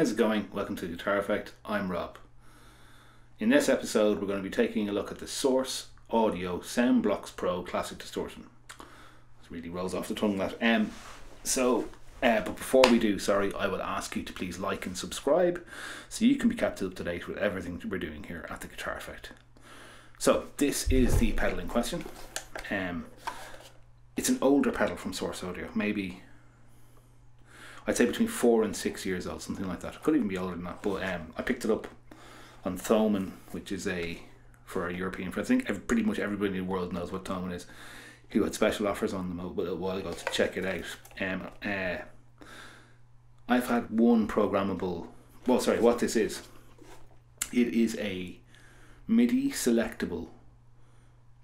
How's it going? Welcome to Guitar Effect. I'm Rob. In this episode we're going to be taking a look at the Source Audio Soundblox Pro Classic Distortion. It really rolls off the tongue that. But before we do, I will ask you to please like and subscribe so you can be kept up to date with everything we're doing here at the Guitar Effect. So this is the pedal in question. It's an older pedal from Source Audio, maybe I'd say between 4 and 6 years old, something like that. It could even be older than that. But I picked it up on Thomann, which is for a European friend. I think pretty much everybody in the world knows what Thomann is. He had special offers on them a little while ago to check it out. I've had one programmable. Well, sorry, what this is? It is a MIDI selectable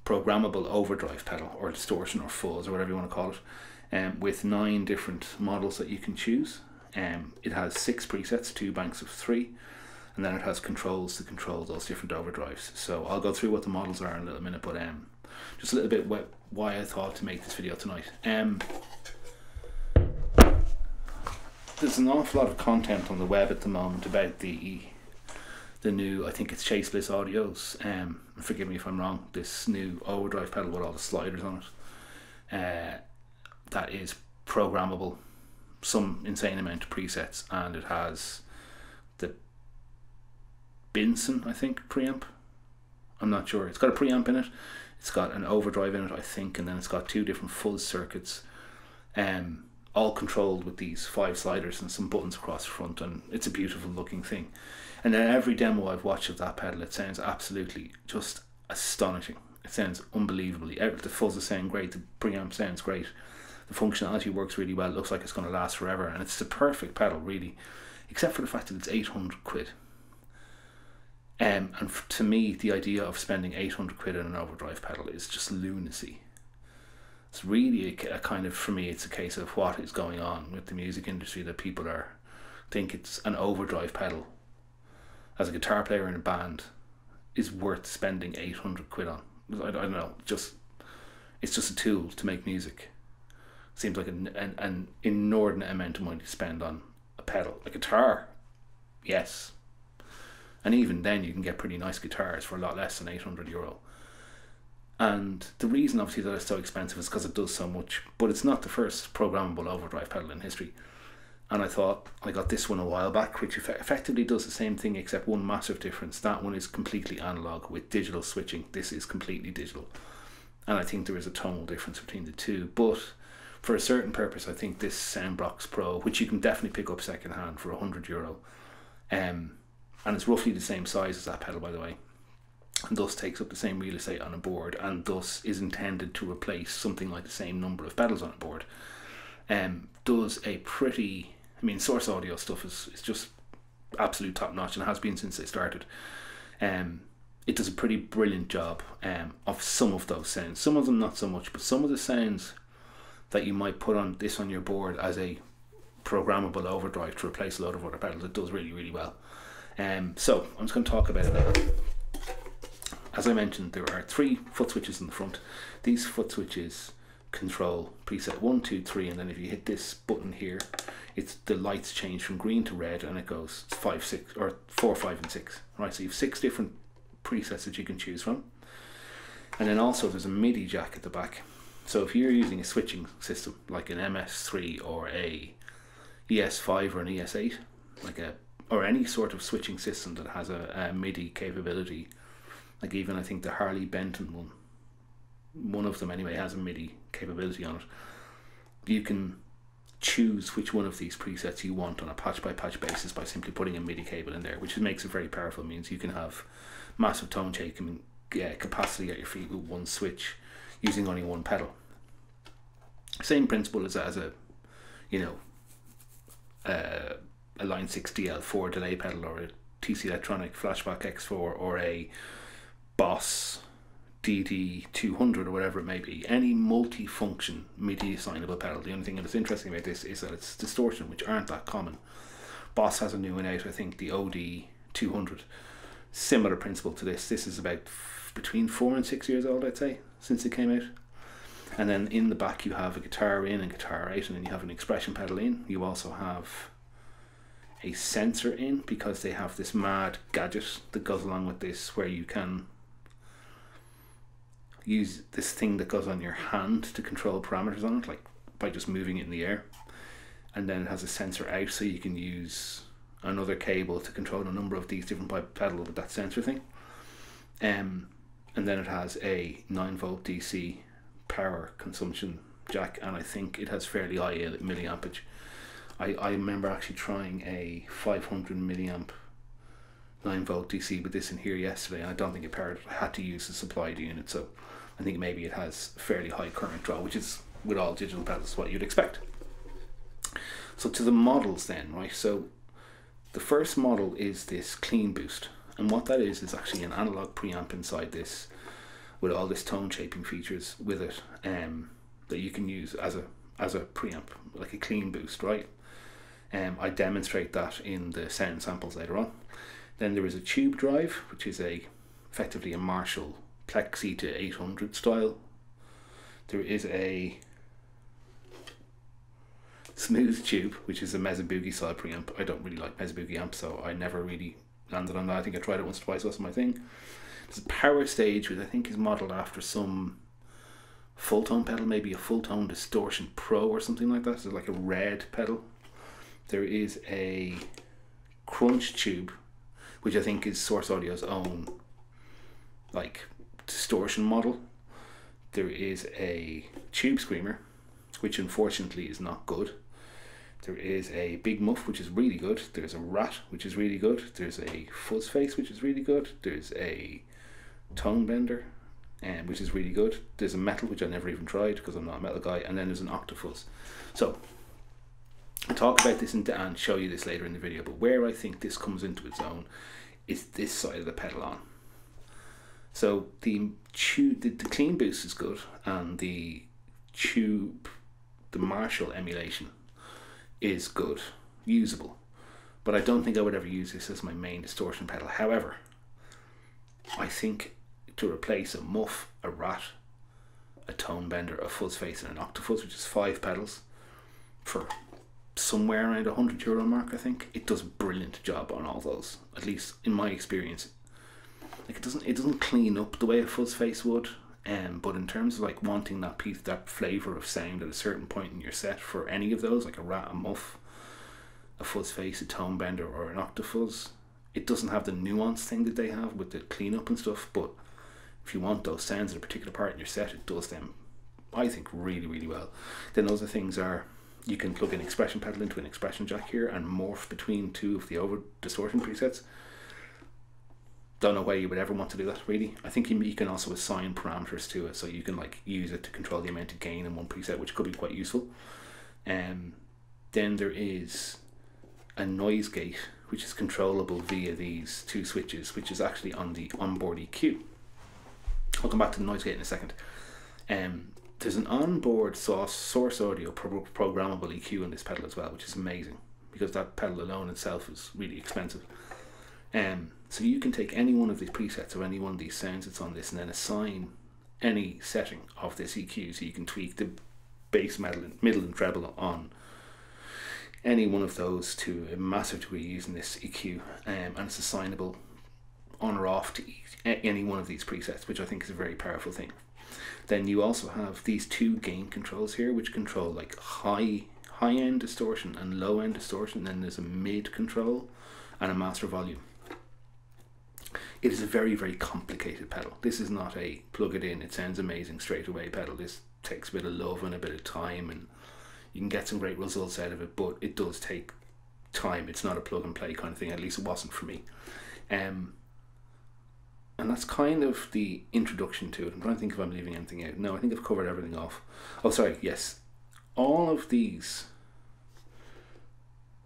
programmable overdrive pedal, or distortion, or fuzz, or whatever you want to call it. With 9 different models that you can choose. It has 6 presets, 2 banks of 3, and then it has controls to control those different overdrives. So I'll go through what the models are in a little minute, but just a little bit why I thought to make this video tonight. There's an awful lot of content on the web at the moment about the new, I think it's Bliss Audios, forgive me if I'm wrong, this new overdrive pedal with all the sliders on it. That is programmable, some insane amount of presets, and it has the Binson, I think, preamp. I'm not sure. It's got a preamp in it, it's got an overdrive in it, I think, and then it's got 2 different fuzz circuits, all controlled with these 5 sliders and some buttons across the front, and it's a beautiful looking thing. And then every demo I've watched of that pedal, it sounds absolutely just astonishing. It sounds unbelievably. The fuzz sound great, the preamp sounds great. The functionality works really well. It looks like it's going to last forever, and it's the perfect pedal, really, except for the fact that it's 800 quid. And to me, the idea of spending 800 quid on an overdrive pedal is just lunacy. It's really a kind of, for me, it's a case of what is going on with the music industry that people think it's an overdrive pedal as a guitar player in a band is worth spending 800 quid on. I don't know, it's just a tool to make music. Seems like an inordinate amount of money to spend on a pedal. A guitar, yes, and even then you can get pretty nice guitars for a lot less than €800. And the reason obviously that it's so expensive is because it does so much, but it's not the first programmable overdrive pedal in history. And I thought, I got this one a while back, which effectively does the same thing except one massive difference. That one is completely analog with digital switching. This is completely digital, and I think there is a tonal difference between the two, but for a certain purpose, I think this Soundblox Pro, which you can definitely pick up second hand for €100, and it's roughly the same size as that pedal, by the way, and thus takes up the same real estate on a board, and thus is intended to replace something like the same number of pedals on a board. Does a pretty, Source Audio stuff is just absolute top notch, and has been since they started. It does a pretty brilliant job of some of those sounds. Some of them not so much, but some of the sounds that you might put on your board as a programmable overdrive to replace a load of other pedals, it does really, really well. So I'm just going to talk about it. As I mentioned, there are 3 foot switches in the front. These foot switches control preset 1, 2, 3, and then if you hit this button here, the lights change from green to red, and it goes 5, 6, or 4, 5, and 6. Right, so you have 6 different presets that you can choose from, and then also there's a MIDI jack at the back. So if you're using a switching system like an MS3 or a ES5 or an ES8, or any sort of switching system that has a MIDI capability, like even I think the Harley Benton one of them anyway, has a MIDI capability on it. You can choose which one of these presets you want on a patch by patch basis by simply putting a MIDI cable in there, which makes it very powerful. It means you can have massive tone shaking capacity at your feet with one switch using only one pedal. Same principle as a Line 6 DL4 delay pedal, or a TC Electronic Flashback X4, or a Boss DD200, or whatever it may be. Any multi-function MIDI assignable pedal. The only thing that's interesting about this is that it's distortion, which aren't that common. Boss has a new one out, I think, the OD200. Similar principle to this. This is about between 4 and 6 years old, I'd say, since it came out. And then in the back you have a guitar in and guitar out, and then you have an expression pedal in. You also have a sensor in, because they have this mad gadget that goes along with this where you can use this thing that goes on your hand to control parameters on it, like by just moving it in the air. And then it has a sensor out, so you can use another cable to control a number of these different pedals with that sensor thing. And then it has a 9-volt DC power consumption jack, and I think it has fairly high milliampage. I remember actually trying a 500 milliamp 9-volt DC with this in here yesterday, and I don't think it powered. I had to use the supplied unit, so I think maybe it has fairly high current draw, which is, with all digital pedals, what you'd expect. So to the models then, right? So the first model is this clean boost, and what that is actually an analog preamp inside this with all this tone shaping features with it, that you can use as a preamp, like a clean boost, right? I demonstrate that in the sound samples later on. Then there is a tube drive, which is effectively a Marshall Plexi to 800 style. There is a smooth tube, which is a Mesa Boogie style preamp. I don't really like Mesa Boogie amps, so I never really landed on that. I think I tried it once or twice, wasn't my thing. There's a power stage, which I think is modelled after some full tone pedal, maybe a full tone Distortion Pro or something like that. So like a red pedal. There is a crunch tube, which I think is Source Audio's own like distortion model. There is a tube screamer, which unfortunately is not good. There is a big muff, which is really good. There's a rat, which is really good. There's a fuzz face, which is really good. There's a tone bender, which is really good. There's a metal, which I never even tried because I'm not a metal guy. And then there's an octafuzz. So I'll talk about this and show you this later in the video, but where I think this comes into its own is this side of the pedal on. So the clean boost is good, and the Marshall emulation is good, usable, but I don't think I would ever use this as my main distortion pedal. However, I think to replace a muff, a rat, a tone bender, a fuzz face, and an octafuzz, which is 5 pedals, for somewhere around €100 mark, I think it does a brilliant job on all those. At least in my experience, like it doesn't clean up the way a fuzz face would. But in terms of like wanting that flavour of sound at a certain point in your set for any of those, like a rat, a muff, a fuzz face, a tone bender, or an octafuzz, it doesn't have the nuance thing that they have with the cleanup and stuff. But if you want those sounds at a particular part in your set, it does them, I think, really, really well. Then other things are, you can plug an expression pedal into an expression jack here and morph between 2 of the over distortion presets. Don't know why you would ever want to do that, really. I think you can also assign parameters to it, so you can like use it to control the amount of gain in one preset, which could be quite useful. Then there is a noise gate, which is controllable via these 2 switches, which is actually on the onboard EQ. I'll come back to the noise gate in a second. There's an onboard Source Audio programmable EQ on this pedal as well, which is amazing, because that pedal alone itself is really expensive. So you can take any one of these presets or any one of these sounds that's on this and then assign any setting of this EQ, so you can tweak the bass, middle and treble on any one of those to a massive degree using this EQ, and it's assignable on or off to any one of these presets, which I think is a very powerful thing. Then you also have these 2 gain controls here, which control like high end distortion and low end distortion. Then there's a mid control and a master volume. It is a very, very complicated pedal. This is not a plug it in, it sounds amazing straight away pedal. This takes a bit of love and a bit of time, and you can get some great results out of it, but it does take time. It's not a plug and play kind of thing, at least it wasn't for me. And that's kind of the introduction to it. I'm trying to think if I'm leaving anything out. No, I think I've covered everything off. Oh, sorry, yes. All of these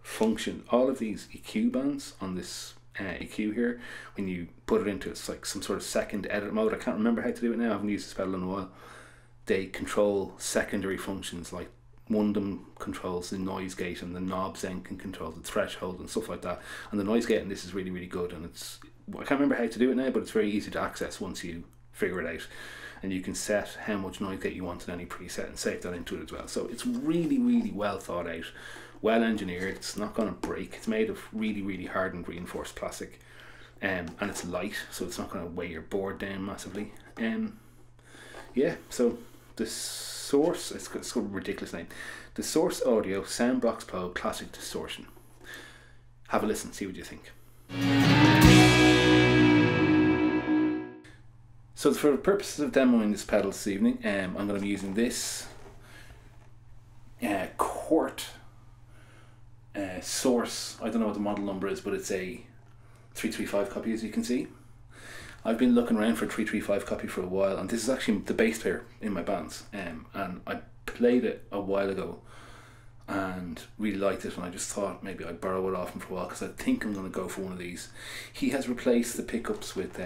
EQ bands on this EQ here, when you put it into it's like some sort of second edit mode. I can't remember how to do it now. I haven't used this pedal in a while. They control secondary functions, like one of them controls the noise gate, and the knobs then can control the threshold and stuff like that. And the noise gate in this is really, really good, and I can't remember how to do it now, but it's very easy to access once you figure it out. And you can set how much noise gate you want in any preset and save that into it as well. So it's really, really well thought out, well engineered. It's not going to break. It's made of really hardened reinforced plastic, and it's light, so it's not going to weigh your board down massively. Yeah, so the Source, it's got a ridiculous name, the Source Audio Soundblox Classic Distortion. Have a listen, see what you think. So for the purposes of demoing this pedal this evening, I'm going to be using this Quart Source. I don't know what the model number is, but it's a 335 copy, as you can see. I've been looking around for a 335 copy for a while, and this is actually the bass player in my bands, and I played it a while ago and really liked it, and I just thought maybe I'd borrow it off him for a while because I think I'm going to go for one of these. He has replaced the pickups with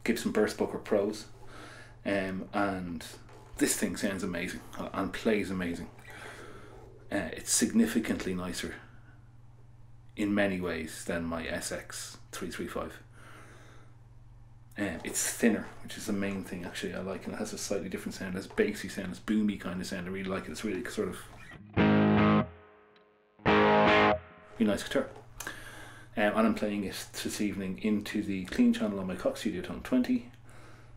Gibson Burst Booker Pros, and this thing sounds amazing and plays amazing. It's significantly nicer in many ways than my SX 335. It's thinner, which is the main thing actually I like, and it has a slightly different sound. It has bassy sound, it's boomy kind of sound. I really like it. It's really sort of really nice guitar. And I'm playing it this evening into the clean channel on my Cox Studio Tone 20,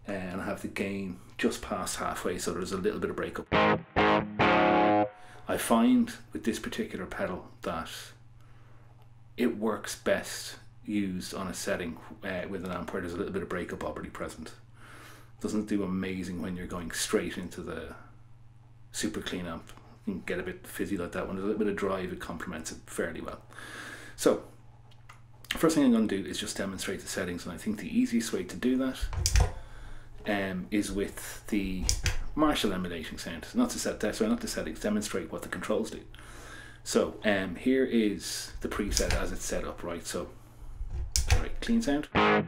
and I have the gain just past halfway, so there's a little bit of breakup. I find with this particular pedal that it works best used on a setting with an amp where there's a little bit of breakup already present. Doesn't do amazing when you're going straight into the super clean amp. You can get a bit fizzy like that. When there's a little bit of drive, it complements it fairly well. So first thing I'm going to do is just demonstrate the settings, and I think the easiest way to do that is with the Marshall emulating sound. Not the settings, demonstrate what the controls do. So here is the preset as it's set up, right? So clean sound and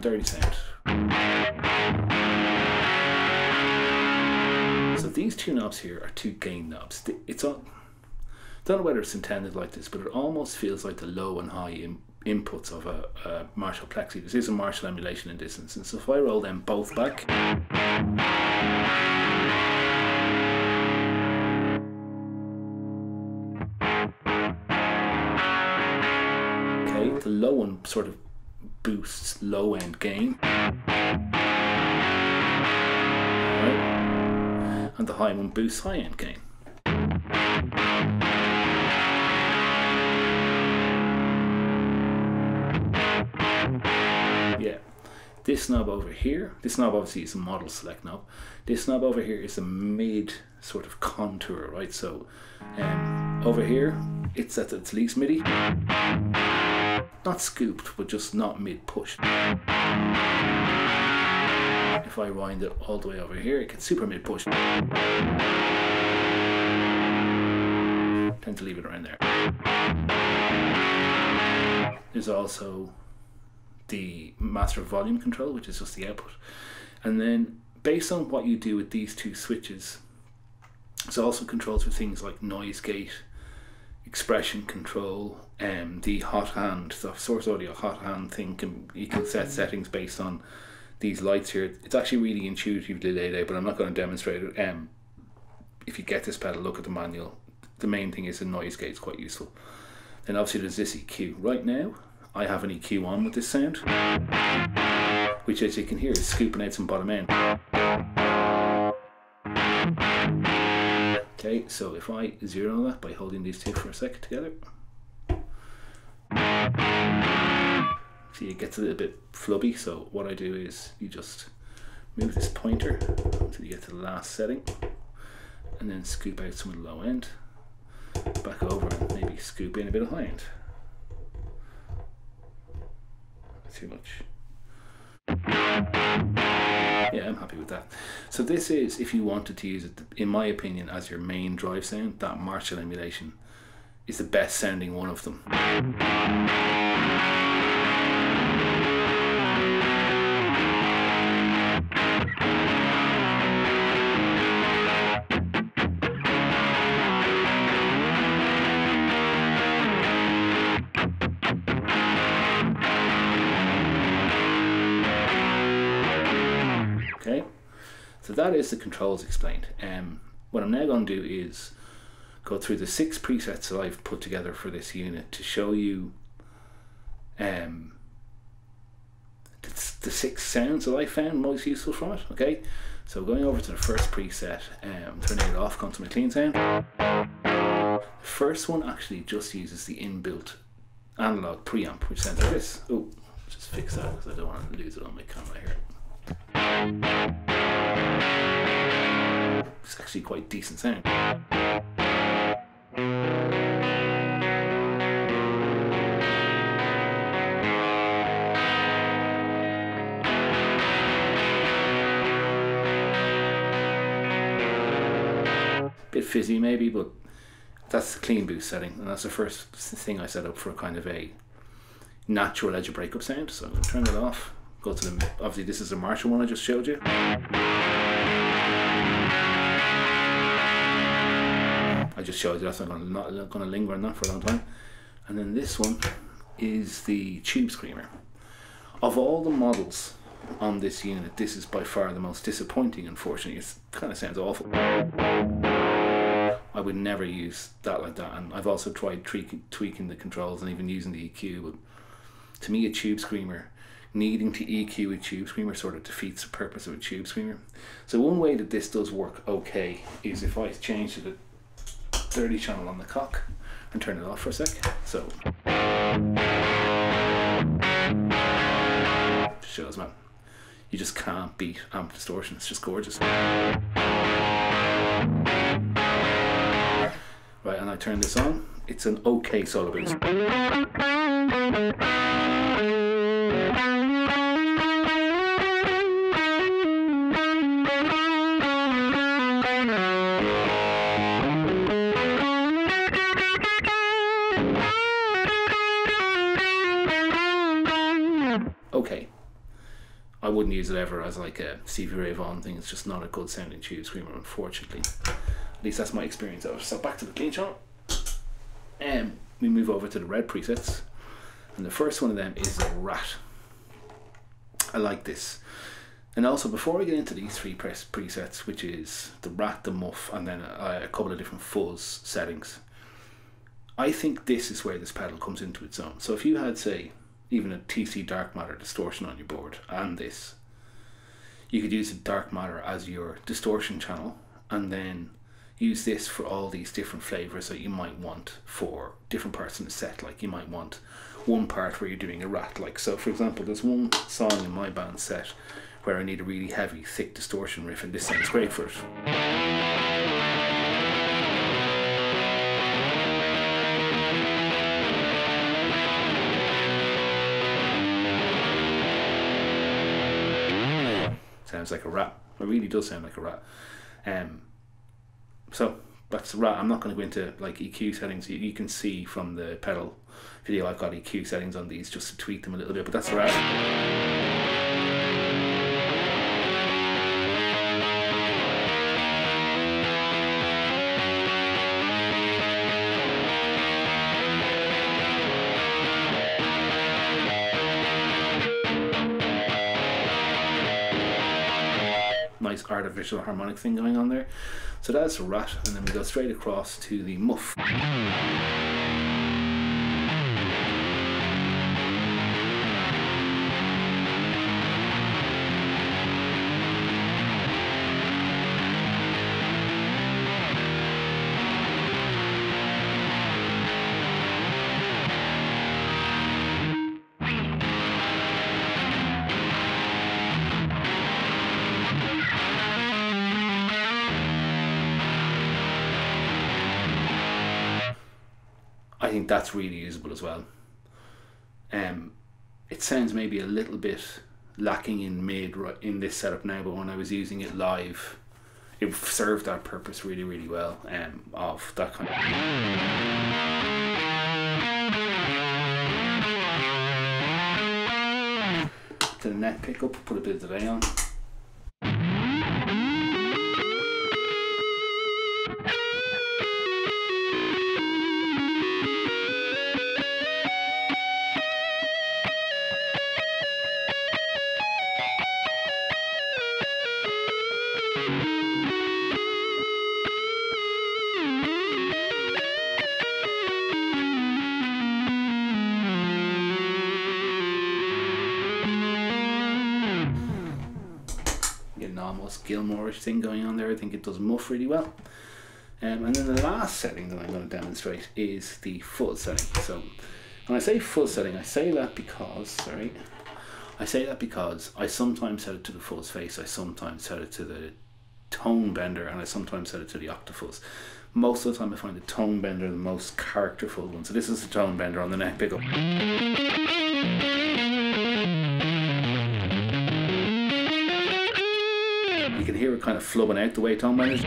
dirty sound. So these two knobs here are two gain knobs. It's on, don't know whether it's intended like this, but it almost feels like the low and high inputs of a Marshall Plexi. This is a Marshall emulation in this instance. So if I roll them both back, the low one sort of boosts low end gain, right, and the high one boosts high end gain. Yeah, this knob over here, this knob obviously is a model select knob. This knob over here is a mid sort of contour, right? So over here it's at its least MIDI. Not scooped, but just not mid-push. If I wind it all the way over here, it gets super mid-push. Tend to leave it around there. There's also the master volume control, which is just the output. And then, based on what you do with these two switches, there's also controls for things like noise gate, expression control, the hot hand, the Source Audio hot hand thing, you can set settings based on these lights here. It's actually really intuitively laid out, but I'm not going to demonstrate it. If you get this pedal, look at the manual. The main thing is the noise gate is quite useful. Then obviously there's this EQ. Right now I have an EQ on with this sound, which as you can hear is scooping out some bottom end. Okay, so if I zero that by holding these two for a second together, see, it gets a little bit flubby. So what I do is you just move this pointer until you get to the last setting, and then scoop out some of the low end, back over, and maybe scoop in a bit of high end. Too much. Yeah, I'm happy with that. So this is, if you wanted to use it, in my opinion, as your main drive sound, that Marshall emulation is the best sounding one of them. Okay, so that is the controls explained. What I'm now going to do is go through the 6 presets that I've put together for this unit to show you the 6 sounds that I found most useful from it. Okay, so going over to the first preset, turning it off, come to my clean sound. The first one actually just uses the inbuilt analog preamp, which sounds like this. Oh, just fix that because I don't want to lose it on my camera here. It's actually quite decent sound. Bit fizzy maybe, but that's the clean boost setting, and that's the first thing I set up for kind of a natural edge of breakup sound. So I'm going to turn it off, go to the, obviously this is the Marshall one I just showed you. I just showed you, that's not going to linger on that for a long time. And then this one is the Tube Screamer. Of all the models on this unit, this is by far the most disappointing, unfortunately. It kind of sounds awful. I would never use that like that, and I've also tried tweaking the controls and even using the EQ, but to me a Tube Screamer, needing to EQ a Tube Screamer sort of defeats the purpose of a Tube Screamer. So one way that this does work okay is if I change to the 30 channel on the cock and turn it off for a sec. So just shows, man, you just can't beat amp distortion. It's just gorgeous. Right, and I turn this on. It's an okay solo boost. Okay. I wouldn't use it ever as like a Stevie Ray Vaughan thing. It's just not a good sounding Tube Screamer, unfortunately. At least that's my experience of it. So back to the clean channel. We move over to the red presets, and the first one of them is a rat. I like this. And also, before we get into these 3 presets, which is the rat, the muff, and then a couple of different fuzz settings, I think this is where this pedal comes into its own. So if you had, say, even a TC Dark Matter distortion on your board and this, you could use the Dark Matter as your distortion channel, and then use this for all these different flavors that you might want for different parts in the set. Like you might want one part where you're doing a rat, like so for example there's one song in my band set where I need a really heavy thick distortion riff, and this sounds great for it. Sounds like a rat. It really does sound like a rat. So that's the rat. I'm not going to go into like EQ settings. You can see from the pedal video I've got EQ settings on these just to tweak them a little bit, but that's the rat. Nice artificial harmonic thing going on there. So that's a rat, and then we go straight across to the muff. I think that's really usable as well. It sounds maybe a little bit lacking in mid in this setup now, but when I was using it live, it served that purpose really, really well. Of that kind of to the neck pickup, put a bit of delay on. an almost Gilmore-ish thing going on there. I think it does muff really well. And then the last setting that I'm going to demonstrate is the fuzz setting. So when I say fuzz setting, I say that because I sometimes set it to the fuzz face, I sometimes set it to the tone bender, and I sometimes set it to the octafuzz. Most of the time I find the tone bender the most characterful one. So this is the tone bender on the neck pickup. You can hear it kind of flubbing out the way tone benders.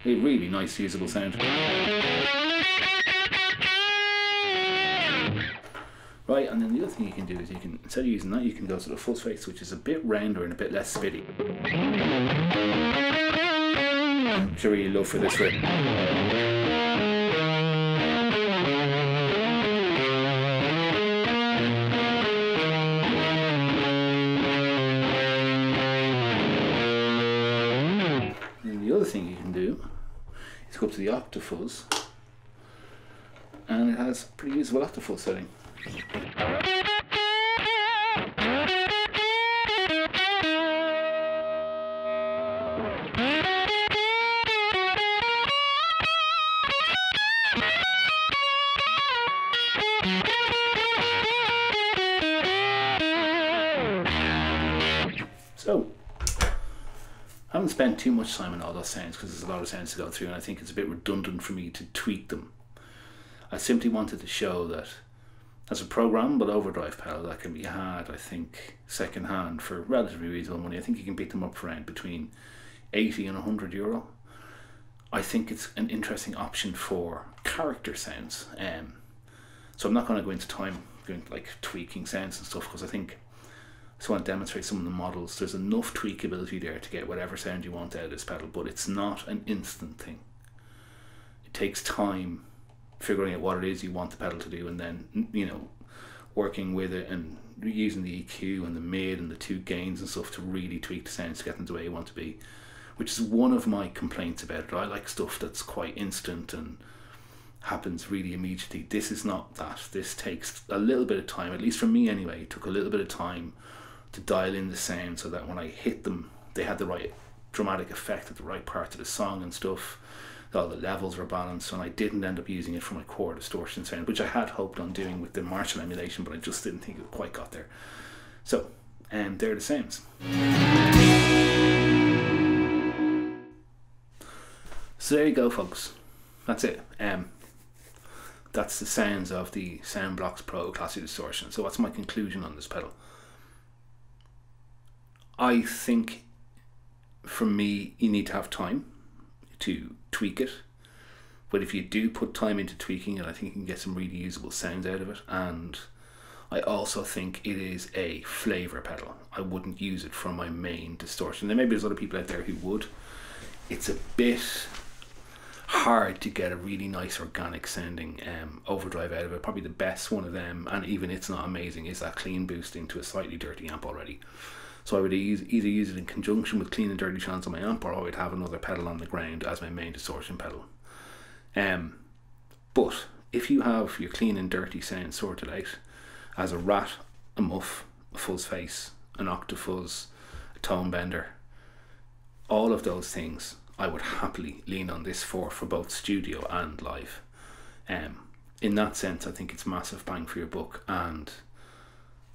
A really nice usable sound. Right, and then the other thing you can do is you can, instead of using that, you can go to the fuzz face, which is a bit rounder and a bit less spitty. Which I really love for this riff. And the other thing you can do is go up to the octafuzz, and it has a pretty usable octafuzz setting. So, I haven't spent too much time on all those sounds because there's a lot of sounds to go through, and I think it's a bit redundant for me to tweak them. I simply wanted to show that as a programmable overdrive pedal that can be had, I think, second hand for relatively reasonable money. I think you can pick them up for around between 80 and €100. I think it's an interesting option for character sounds. So I'm not going to go into time going like tweaking sounds and stuff, because I think I just want to demonstrate some of the models. There's enough tweakability there to get whatever sound you want out of this pedal, but it's not an instant thing. It takes time figuring out what it is you want the pedal to do, and then, you know, working with it and using the EQ and the mid and the two gains and stuff to really tweak the sounds to get them the way you want to be, which is one of my complaints about it. I like stuff that's quite instant and happens really immediately. This is not that. This takes a little bit of time, at least for me anyway. It took a little bit of time to dial in the sound so that when I hit them, they had the right dramatic effect at the right parts of the song and stuff. All the levels were balanced, and I didn't end up using it for my core distortion sound, which I had hoped on doing with the Marshall emulation, but I just didn't think it quite got there. So, there are the sounds. So there you go, folks. That's it. That's the sounds of the Soundblox Pro Classic Distortion. So what's my conclusion on this pedal? I think, for me, you need to have time to tweak it, but if you do put time into tweaking it, I think you can get some really usable sounds out of it. And I also think it is a flavor pedal. I wouldn't use it for my main distortion. There maybe there's other people out there who would. It's a bit hard to get a really nice organic sounding overdrive out of it. Probably the best one of them, and even it's not amazing, is that clean boosting to a slightly dirty amp already. So I would either use it in conjunction with clean and dirty channels on my amp, or I would have another pedal on the ground as my main distortion pedal. But if you have your clean and dirty sound sorted out as a rat, a muff, a fuzz face, an octafuzz, a tone bender, all of those things I would happily lean on this for both studio and live. In that sense, I think it's massive bang for your buck, and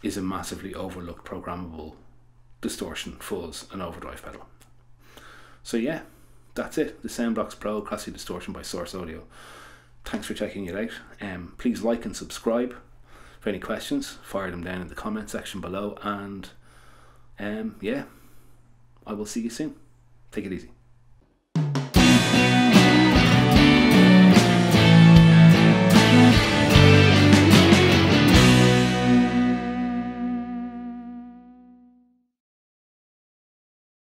is a massively overlooked programmable distortion, fuzz and overdrive pedal. So yeah, that's it. The Soundblox Pro Classic Distortion by Source Audio. Thanks for checking it out. Please like and subscribe. For any questions, fire them down in the comment section below, and yeah, I will see you soon. Take it easy.